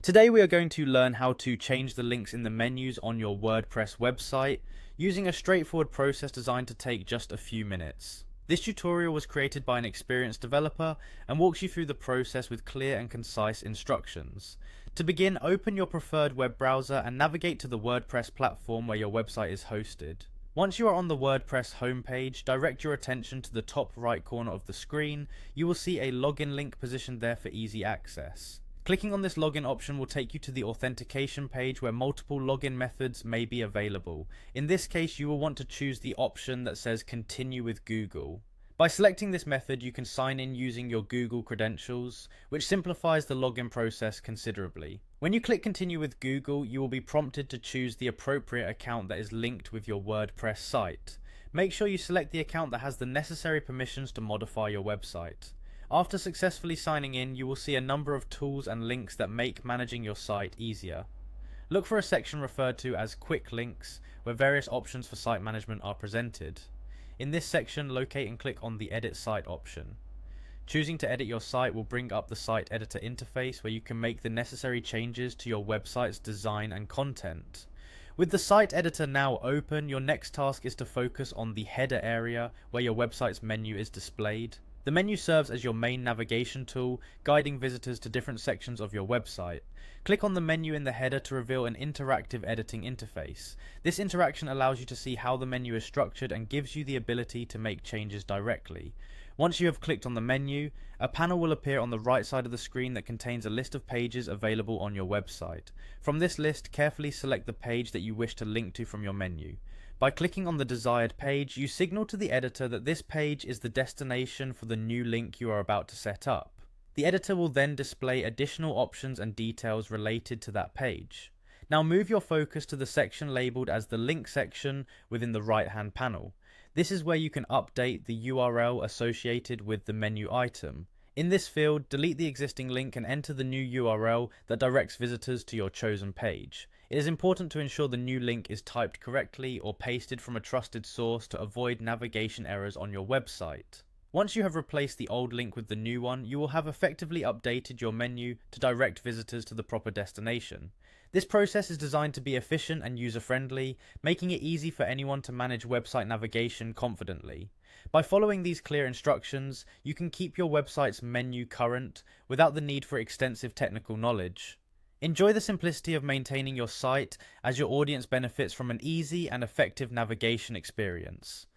Today we are going to learn how to change the links in the menus on your WordPress website using a straightforward process designed to take just a few minutes. This tutorial was created by an experienced developer and walks you through the process with clear and concise instructions. To begin, open your preferred web browser and navigate to the WordPress platform where your website is hosted. Once you are on the WordPress homepage, direct your attention to the top right corner of the screen. You will see a login link positioned there for easy access. Clicking on this login option will take you to the authentication page where multiple login methods may be available. In this case, you will want to choose the option that says Continue with Google. By selecting this method, you can sign in using your Google credentials, which simplifies the login process considerably. When you click Continue with Google, you will be prompted to choose the appropriate account that is linked with your WordPress site. Make sure you select the account that has the necessary permissions to modify your website. After successfully signing in, you will see a number of tools and links that make managing your site easier. Look for a section referred to as Quick Links, where various options for site management are presented. In this section, locate and click on the Edit Site option. Choosing to edit your site will bring up the site editor interface where you can make the necessary changes to your website's design and content. With the site editor now open, your next task is to focus on the header area where your website's menu is displayed. The menu serves as your main navigation tool, guiding visitors to different sections of your website. Click on the menu in the header to reveal an interactive editing interface. This interaction allows you to see how the menu is structured and gives you the ability to make changes directly. Once you have clicked on the menu, a panel will appear on the right side of the screen that contains a list of pages available on your website. From this list, carefully select the page that you wish to link to from your menu. By clicking on the desired page, you signal to the editor that this page is the destination for the new link you are about to set up. The editor will then display additional options and details related to that page. Now move your focus to the section labeled as the link section within the right-hand panel. This is where you can update the URL associated with the menu item. In this field, delete the existing link and enter the new URL that directs visitors to your chosen page. It is important to ensure the new link is typed correctly or pasted from a trusted source to avoid navigation errors on your website. Once you have replaced the old link with the new one, you will have effectively updated your menu to direct visitors to the proper destination. This process is designed to be efficient and user-friendly, making it easy for anyone to manage website navigation confidently. By following these clear instructions, you can keep your website's menu current without the need for extensive technical knowledge. Enjoy the simplicity of maintaining your site as your audience benefits from an easy and effective navigation experience.